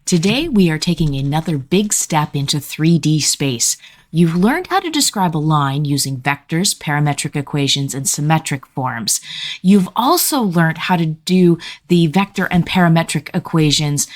Today, we are taking another big step into 3D space. You've learned how to describe a line using vectors, parametric equations, and symmetric forms. You've also learned how to do the vector and parametric equations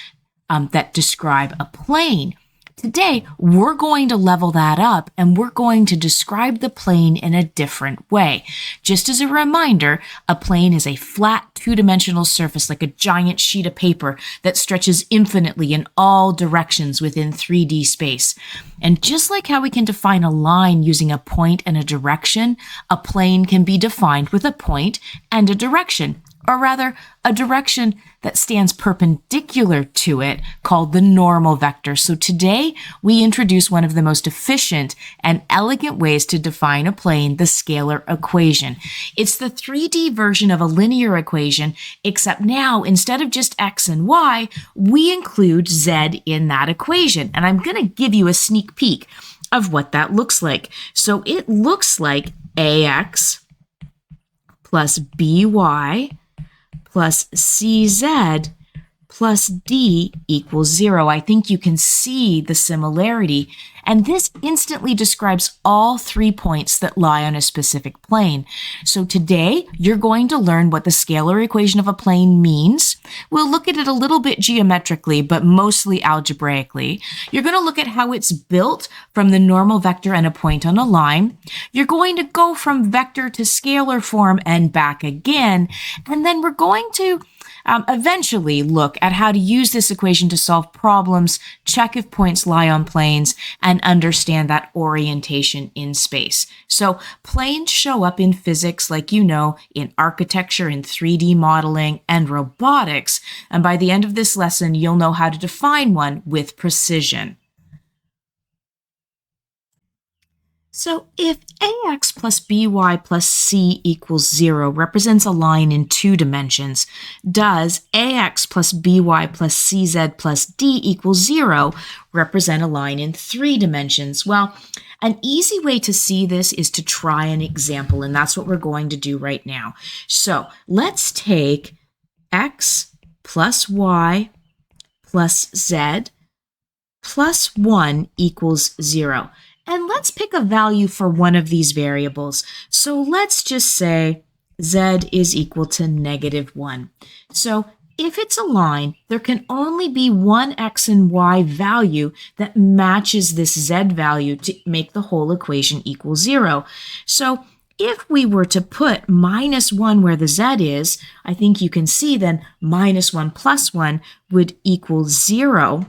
that describe a plane. Today, we're going to level that up and we're going to describe the plane in a different way. Just as a reminder, a plane is a flat two-dimensional surface like a giant sheet of paper that stretches infinitely in all directions within 3D space. And just like how we can define a line using a point and a direction, a plane can be defined with a point and a direction. Or rather, a direction that stands perpendicular to it called the normal vector. So today, we introduce one of the most efficient and elegant ways to define a plane, the scalar equation. It's the 3D version of a linear equation, except now, instead of just x and y, we include z in that equation. And I'm going to give you a sneak peek of what that looks like. So it looks like ax plus by plus cz plus d equals 0. I think you can see the similarity. And this instantly describes all 3 points that lie on a specific plane. So today, you're going to learn what the scalar equation of a plane means. We'll look at it a little bit geometrically, but mostly algebraically. You're going to look at how it's built from the normal vector and a point on a line. You're going to go from vector to scalar form and back again. And then we're going to eventually look at how to use this equation to solve problems, check if points lie on planes, and understand that orientation in space. So planes show up in physics, like you know, in architecture, in 3D modeling, and robotics. And by the end of this lesson, you'll know how to define one with precision. So if ax plus by plus c equals 0 represents a line in 2 dimensions, does ax plus by plus cz plus d equals 0 represent a line in 3 dimensions? Well, an easy way to see this is to try an example, and that's what we're going to do right now. So let's take x plus y plus z plus 1 equals 0. And let's pick a value for one of these variables. So let's just say z is equal to -1. So if it's a line, there can only be one x and y value that matches this z value to make the whole equation equal 0. So if we were to put -1 where the z is, I think you can see then -1 plus 1 would equal 0.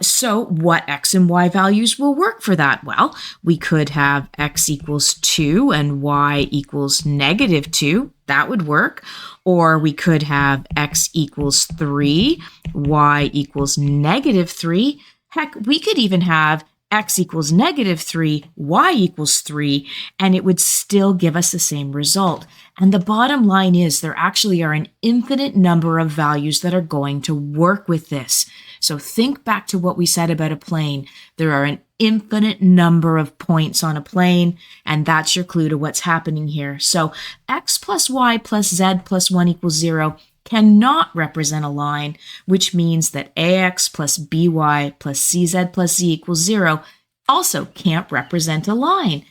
So what x and y values will work for that? Well, we could have x equals 2 and y equals -2. That would work. Or we could have x equals 3, y equals -3. Heck, we could even have x equals -3, y equals 3, and it would still give us the same result. And the bottom line is there actually are an infinite number of values that are going to work with this. So think back to what we said about a plane. There are an infinite number of points on a plane, and that's your clue to what's happening here. So x plus y plus z plus 1 equals 0 cannot represent a line, which means that ax plus by plus cz plus z equals 0 also can't represent a line.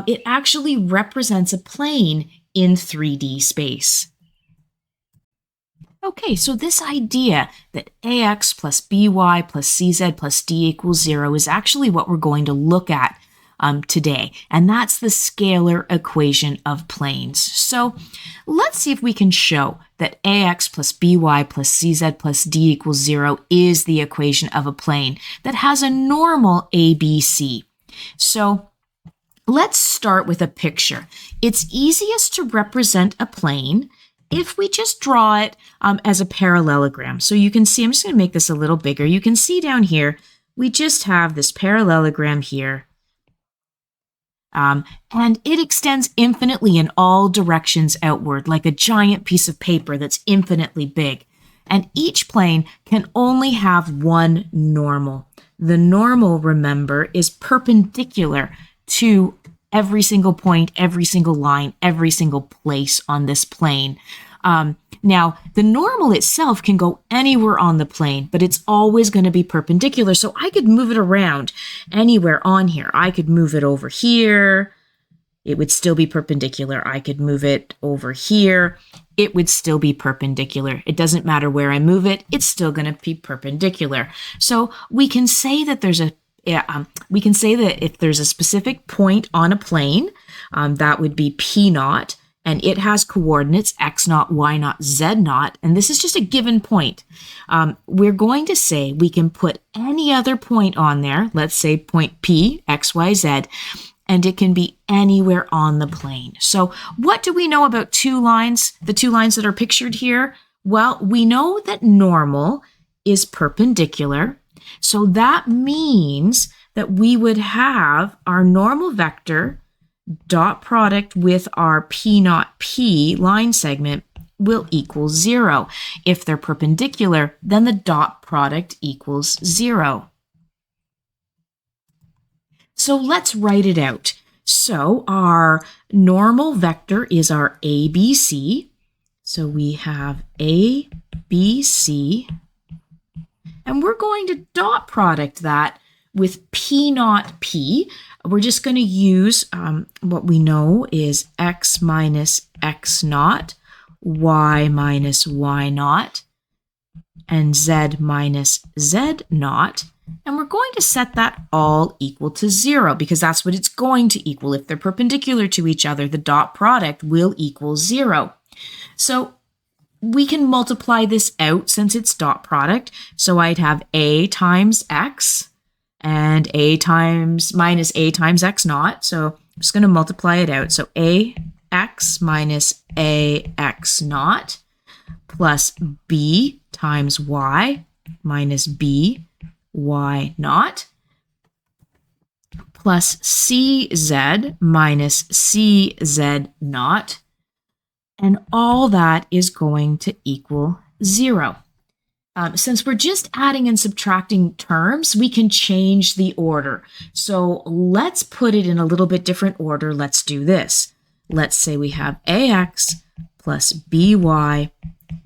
It actually represents a plane in 3D space. Okay, so this idea that ax plus by plus cz plus d equals 0 is actually what we're going to look at today, and that's the scalar equation of planes. So let's see if we can show that ax plus by plus cz plus d equals 0 is the equation of a plane that has a normal ABC. So let's start with a picture. It's easiest to represent a plane if we just draw it as a parallelogram. So you can see, I'm just going to make this a little bigger. You can see down here, we just have this parallelogram here. And it extends infinitely in all directions outward, like a giant piece of paper that's infinitely big. And each plane can only have one normal. The normal, remember, is perpendicular to every single point, every single line, every single place on this plane. Now, the normal itself can go anywhere on the plane, but it's always going to be perpendicular. So I could move it around anywhere on here. I could move it over here. It would still be perpendicular. I could move it over here. It would still be perpendicular. It doesn't matter where I move it. It's still going to be perpendicular. So we can say that if there's a specific point on a plane, that would be P naught, and it has coordinates x naught, y naught, z naught, and this is just a given point. We're going to say we can put any other point on there, let's say point P, x, y, z, and it can be anywhere on the plane. So what do we know about two lines, the two lines that are pictured here? Well, we know that normal is perpendicular. So that means that we would have our normal vector dot product with our P naught P line segment will equal 0. If they're perpendicular, then the dot product equals 0. So let's write it out. So our normal vector is our ABC. So we have ABC, and we're going to dot product that with P naught P. We're just going to use what we know is x minus x naught, y minus y naught, and z minus z naught. And we're going to set that all equal to 0 because that's what it's going to equal. If they're perpendicular to each other, the dot product will equal 0. So we can multiply this out since it's dot product. So I'd have a times x and a times minus a times x naught. So I'm just going to multiply it out. So ax minus ax naught plus b times y minus b y naught plus cz minus cz naught, and all that is going to equal 0. Since we're just adding and subtracting terms, we can change the order. So let's put it in a little bit different order. Let's do this. Let's say we have ax plus by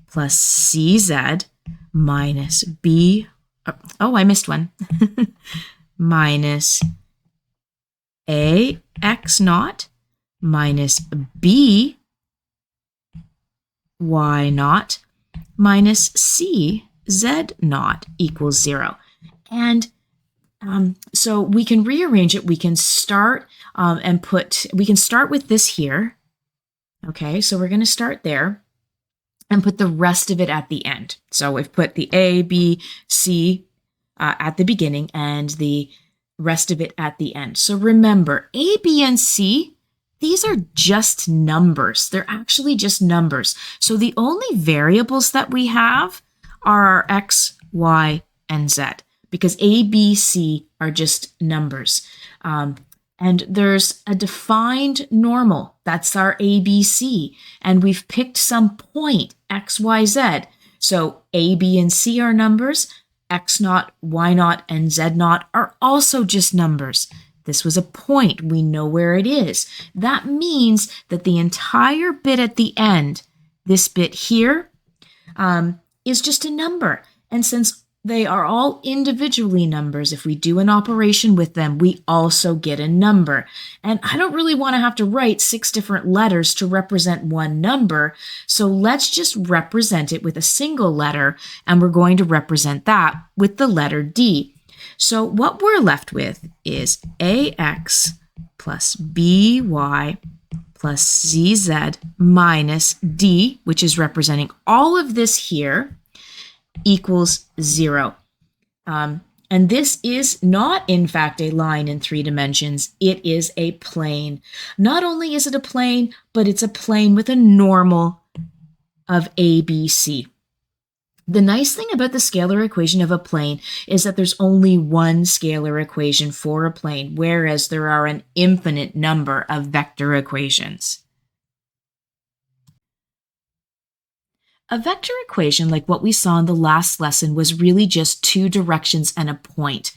plus cz minus I missed one. minus ax naught minus b y naught minus c z naught equals 0. And so we can rearrange it. We can start we can start with this here. Okay, so we're going to start there and put the rest of it at the end. So we've put the A, B, C at the beginning and the rest of it at the end. So remember, A, B, and C, these are just numbers. They're actually just numbers. So the only variables that we have are our X, Y, and Z, because A, B, C are just numbers. And there's a defined normal. That's our ABC. And we've picked some point, X, Y, Z. So A, B, and C are numbers. X naught, Y naught, and Z naught are also just numbers. This was a point. We know where it is. That means that the entire bit at the end, this bit here, is just a number. And since they are all individually numbers, if we do an operation with them, we also get a number. And I don't really want to have to write 6 different letters to represent one number, so let's just represent it with a single letter, and we're going to represent that with the letter D. So what we're left with is ax plus by plus cz minus d, which is representing all of this here, equals 0. And this is not, in fact, a line in 3 dimensions. It is a plane. Not only is it a plane, but it's a plane with a normal of ABC. The nice thing about the scalar equation of a plane is that there's only one scalar equation for a plane, whereas there are an infinite number of vector equations. A vector equation, like what we saw in the last lesson, was really just 2 directions and a point.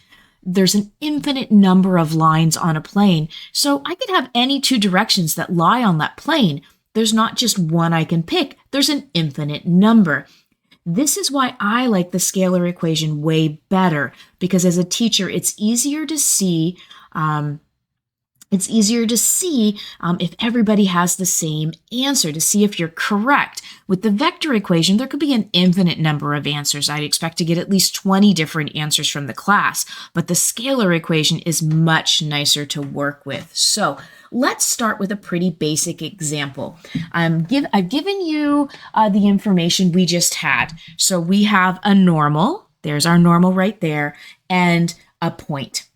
There's an infinite number of lines on a plane, so I could have any 2 directions that lie on that plane, there's not just one I can pick. There's an infinite number. This is why I like the scalar equation way better, because as a teacher, it's easier to see if everybody has the same answer, to see if you're correct. With the vector equation, there could be an infinite number of answers. I'd expect to get at least 20 different answers from the class, but the scalar equation is much nicer to work with. So let's start with a pretty basic example. I've given you the information we just had. So we have a normal, there's our normal right there, and a point.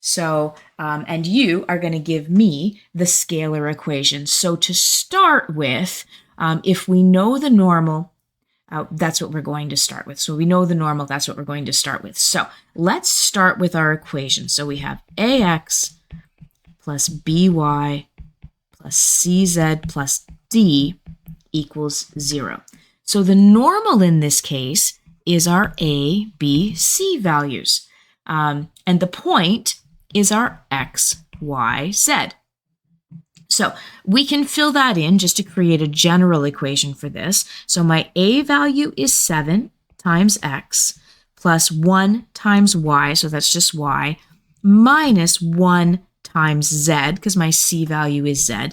So, and you are going to give me the scalar equation. So to start with, if we know the normal, that's what we're going to start with. So we know the normal, that's what we're going to start with. So let's start with our equation. So we have ax plus by plus cz plus d equals 0. So the normal in this case is our a, b, c values. And the point is our x, y, z. So we can fill that in just to create a general equation for this. So my a value is 7 times x plus 1 times y, so that's just y, minus 1 times z, because my c value is z,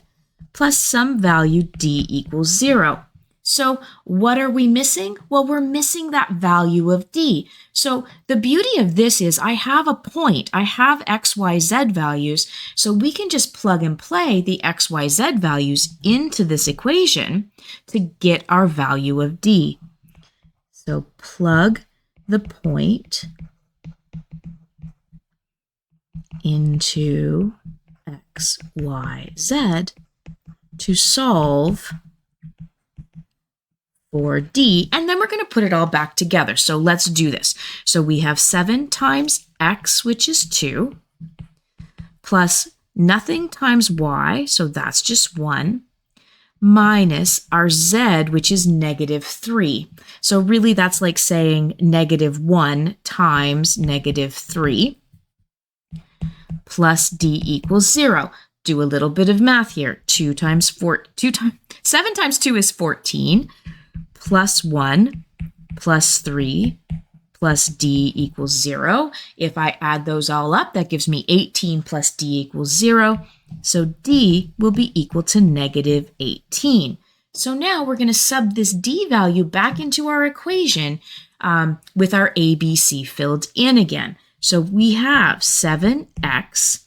plus some value d equals 0. So what are we missing? Well, we're missing that value of d. So the beauty of this is I have a point. I have x, y, z values, so we can just plug and play the x, y, z values into this equation to get our value of d. So plug the point into x, y, z to solve for d, and then we're going to put it all back together. So let's do this. So we have 7 times x, which is 2, plus nothing times y, so that's just 1, minus our z, which is negative 3. So really that's like saying negative 1 times negative 3, plus d equals 0. Do a little bit of math here. 7 times 2 is 14. Plus 1 plus 3 plus d equals 0. If I add those all up, that gives me 18 plus d equals 0. So d will be equal to negative 18. So now we're going to sub this d value back into our equation with our ABC filled in again. So we have 7x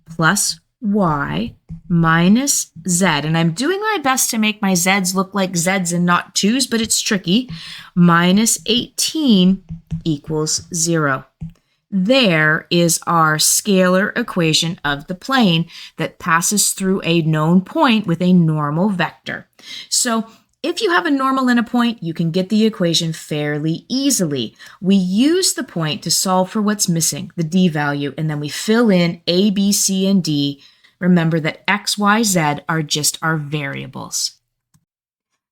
plus y minus z, and I'm doing my best to make my z's look like z's and not 2's, but it's tricky, minus 18 equals 0. There is our scalar equation of the plane that passes through a known point with a normal vector. So if you have a normal and a point, you can get the equation fairly easily. We use the point to solve for what's missing, the d value, and then we fill in a, b, c, and d. Remember that x, y, z are just our variables.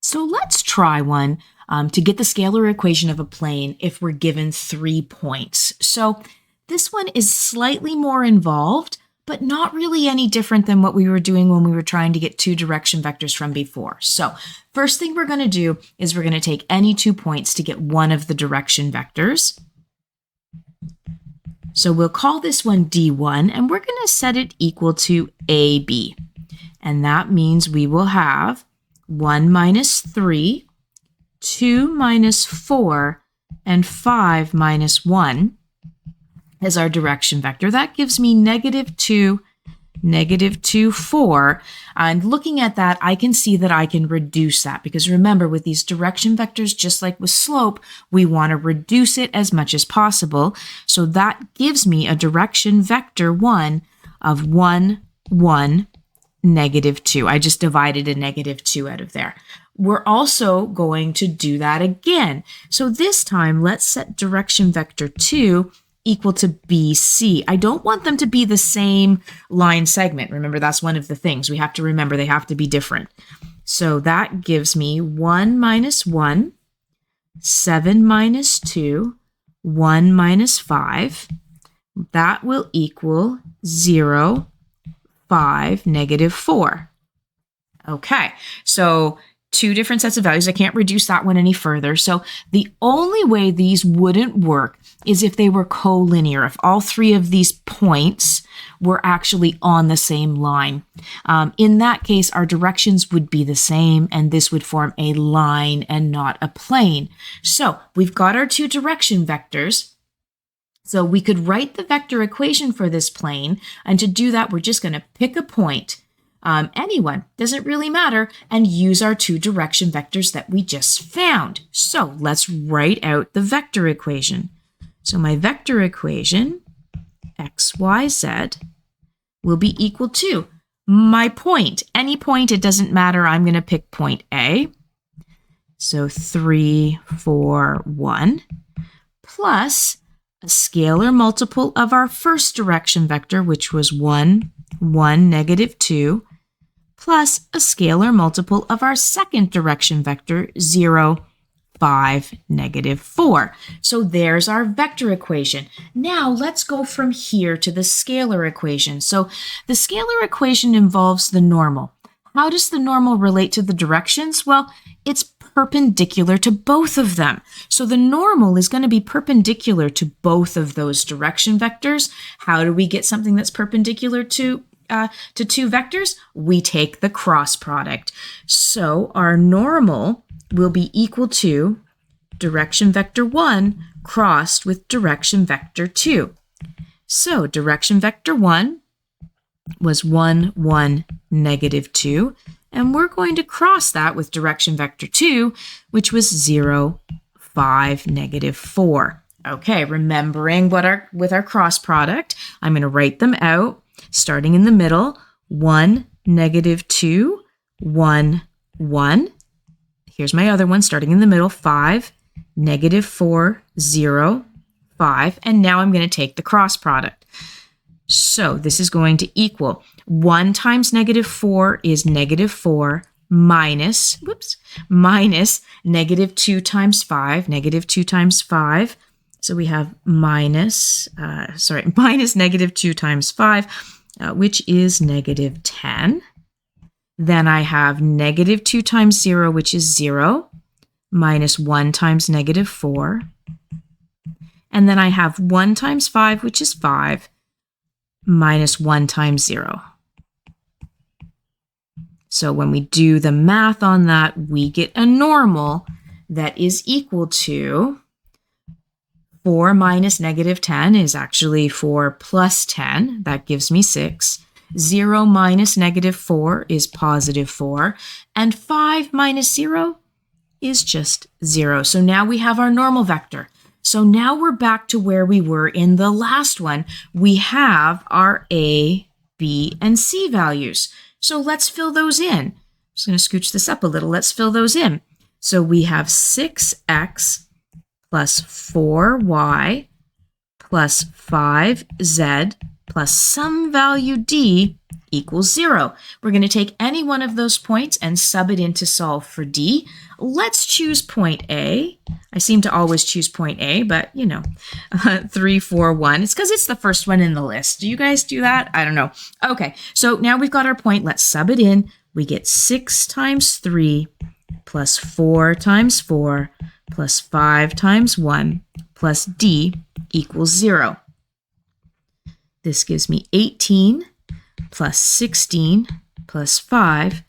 So let's try one to get the scalar equation of a plane if we're given 3 points. So this one is slightly more involved, but not really any different than what we were doing when we were trying to get 2 direction vectors from before. So first thing we're going to do is we're going to take any 2 points to get one of the direction vectors. So we'll call this one D1, and we're going to set it equal to AB. And that means we will have 1 minus 3, 2 minus 4, and 5 minus 1 as our direction vector. That gives me negative 2, negative 2, 4. And looking at that, I can see that I can reduce that, because remember, with these direction vectors, just like with slope, we want to reduce it as much as possible. So that gives me a direction vector 1 of 1, 1, negative 2. I just divided a negative 2 out of there. We're also going to do that again. So this time, let's set direction vector 2 equal to BC. I don't want them to be the same line segment. Remember, that's one of the things. We have to remember they have to be different. So that gives me 1 minus 1, 7 minus 2, 1 minus 5. That will equal 0, 5, negative 4. Okay, so two different sets of values. I can't reduce that one any further. So the only way these wouldn't work is if they were collinear, if all three of these points were actually on the same line. In that case, our directions would be the same, and this would form a line and not a plane. So we've got our two direction vectors. So we could write the vector equation for this plane, and to do that, we're just going to pick a point. Anyone, doesn't really matter, and use our two direction vectors that we just found. So let's write out the vector equation. So my vector equation, x, y, z, will be equal to my point. Any point, it doesn't matter. I'm going to pick point A. So 3, 4, 1, plus a scalar multiple of our first direction vector, which was 1, 1, negative 2, plus a scalar multiple of our second direction vector, 0, 5, negative 4. So there's our vector equation. Now let's go from here to the scalar equation. So the scalar equation involves the normal. How does the normal relate to the directions? Well, it's perpendicular to both of them. So the normal is going to be perpendicular to both of those direction vectors. How do we get something that's perpendicular to two vectors? We take the cross product. So our normal will be equal to direction vector 1 crossed with direction vector 2. So direction vector 1 was 1, 1, negative 2. And we're going to cross that with direction vector 2, which was 0, 5, negative 4. Okay, remembering with our cross product, I'm going to write them out. Starting in the middle, 1, negative 2, 1, 1. Here's my other one, starting in the middle, 5, negative 4, 0, 5. And now I'm going to take the cross product. So this is going to equal 1 times negative 4 is negative 4 minus negative 2 times 5, negative 2 times 5. So we have minus negative 2 times 5, which is negative 10. Then I have negative 2 times 0, which is 0, minus 1 times negative 4. And then I have 1 times 5, which is 5, minus 1 times 0. So when we do the math on that, we get a normal that is equal to 4 minus negative 10 is actually 4 plus 10. That gives me 6. 0 minus negative 4 is positive 4. And 5 minus 0 is just 0. So now we have our normal vector. So now we're back to where we were in the last one. We have our A, B, and C values. So let's fill those in. I'm just going to scooch this up a little. Let's fill those in. So we have 6x plus 4y plus 5z plus some value d equals 0. We're going to take any one of those points and sub it in to solve for d. Let's choose point A. I seem to always choose point A, but 3, 4, 1. It's because it's the first one in the list. Do you guys do that? I don't know. Okay, so now we've got our point. Let's sub it in. We get 6 times 3 plus 4 times 4 plus 5 times 1 plus d equals 0. This gives me 18 plus 16 plus 5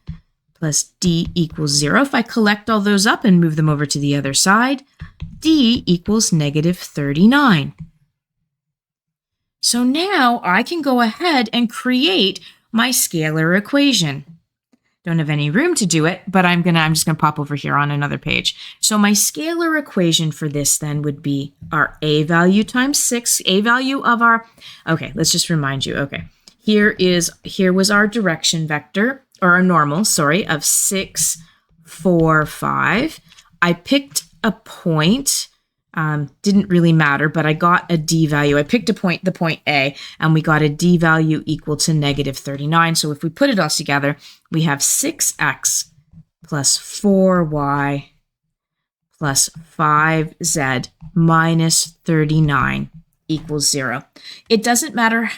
plus d equals 0. If I collect all those up and move them over to the other side, d equals negative 39. So now I can go ahead and create my scalar equation. Don't have any room to do it, but I'm just gonna pop over here on another page. So my scalar equation for this then would be our a value times 6, a value of our, okay, let's just remind you, okay. Here was our direction vector, or our normal, sorry, of 6, 4, 5. I picked a point, didn't really matter, but I got a d value. I picked the point A, and we got a d value equal to negative 39. So if we put it all together, we have 6x plus 4y plus 5z minus 39 equals 0. It doesn't matter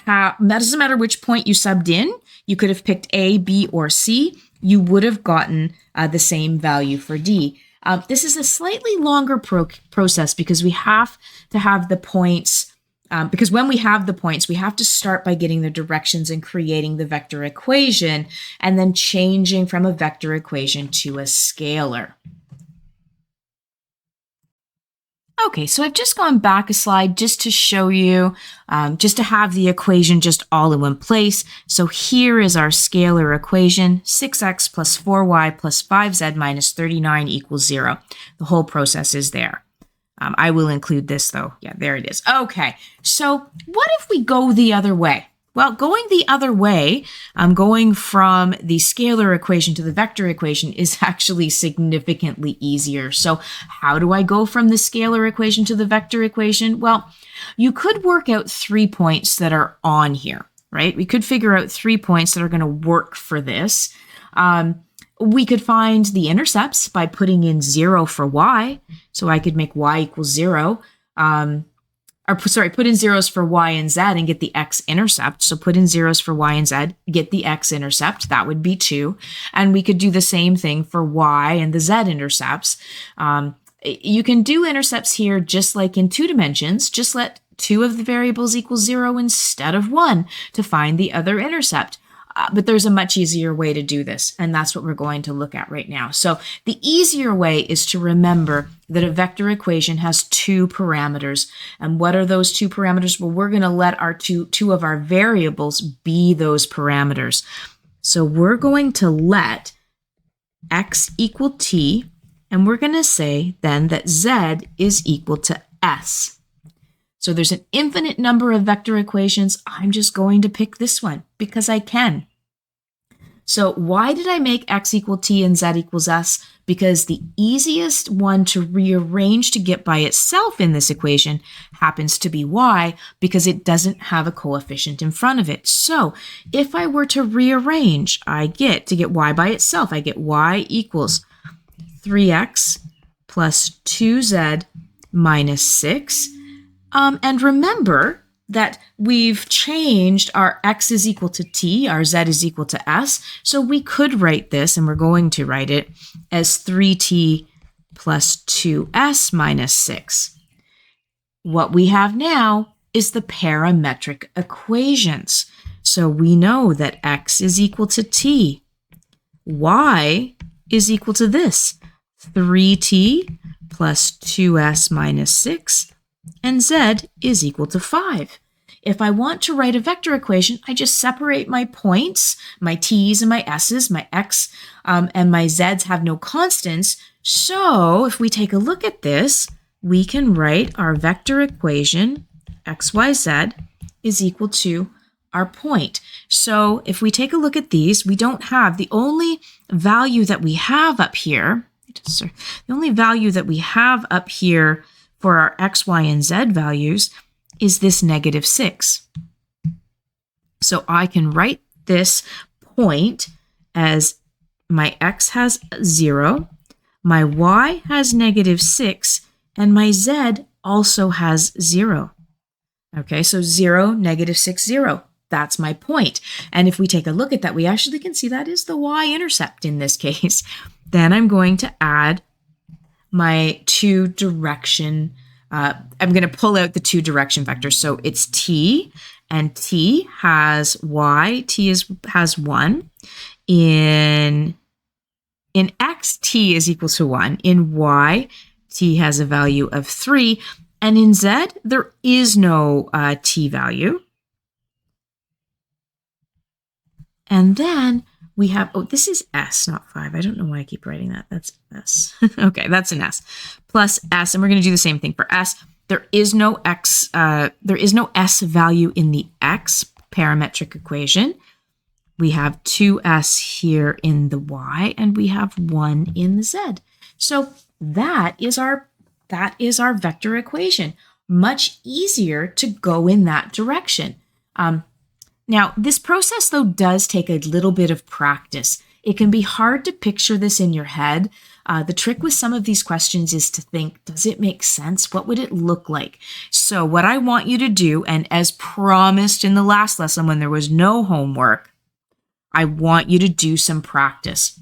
which point you subbed in. You could have picked A, B, or C. you would have gotten the same value for D. This is a slightly longer process because we have to have the points, because when we have the points, we have to start by getting the directions and creating the vector equation, and then changing from a vector equation to a scalar. Okay, so I've just gone back a slide just to show you, just to have the equation just all in one place. So here is our scalar equation, 6x plus 4y plus 5z minus 39 equals 0. The whole process is there. I will include this though. Yeah, there it is. Okay, so what if we go the other way? Well, going the other way, going from the scalar equation to the vector equation is actually significantly easier. So how do I go from the scalar equation to the vector equation? Well, you could work out 3 points that are on here, right? We could figure out 3 points that are going to work for this. We could find the intercepts by putting in 0 for y. So I could make y equals 0. Put in zeros for y and z and get the x-intercept. So put in zeros for y and z, get the x-intercept. That would be 2. And we could do the same thing for y and the z-intercepts. You can do intercepts here just like in 2 dimensions. Just let 2 of the variables equal 0 instead of 1 to find the other intercept. But there's a much easier way to do this, and that's what we're going to look at right now. So the easier way is to remember that a vector equation has 2 parameters. And what are those 2 parameters? Well, we're going to let our two of our variables be those parameters. So we're going to let x equal t, and we're going to say then that z is equal to s. So there's an infinite number of vector equations. I'm just going to pick this one because I can. So why did I make x equal t and z equals s? Because the easiest one to rearrange to get by itself in this equation happens to be y, because it doesn't have a coefficient in front of it. So if I were to rearrange, to get y by itself, I get y equals 3x plus 2z minus 6. And remember that we've changed our x is equal to t, our z is equal to s. So we could write this, and we're going to write it as 3t plus 2s minus 6. What we have now is the parametric equations. So we know that x is equal to t. Y is equal to this, 3t plus 2s minus 6. And z is equal to 5. If I want to write a vector equation, I just separate my points, my t's and my s's, my x and my z's have no constants. So if we take a look at this, we can write our vector equation, x, y, z, is equal to our point. So if we take a look at these, we don't have the only value that we have up here. For our x, y, and z values is this -6. So I can write this point as my x has 0, my y has -6, and my z also has 0. Okay, so 0, -6, 0. That's my point. And if we take a look at that, we actually can see that is the y-intercept in this case. Then I'm going to add my 2 direction, I'm going to pull out the 2 direction vectors. So it's t, and t has y, has 1. In x, t is equal to 1. In y, t has a value of 3. And in z, there is no t value. And then we have, this is s, not 5. I don't know why I keep writing that. That's s. Okay, that's an s. Plus s, and we're going to do the same thing for s. There is no s value in the x parametric equation. We have 2s here in the y, and we have 1 in the z. So that is our vector equation. Much easier to go in that direction. Now, this process, though, does take a little bit of practice. It can be hard to picture this in your head. The trick with some of these questions is to think, does it make sense? What would it look like? So what I want you to do, and as promised in the last lesson when there was no homework, I want you to do some practice.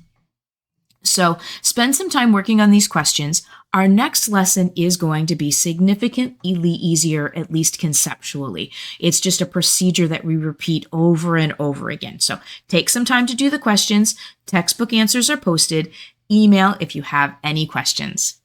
So spend some time working on these questions. Our next lesson is going to be significantly easier, at least conceptually. It's just a procedure that we repeat over and over again. So take some time to do the questions. Textbook answers are posted. Email if you have any questions.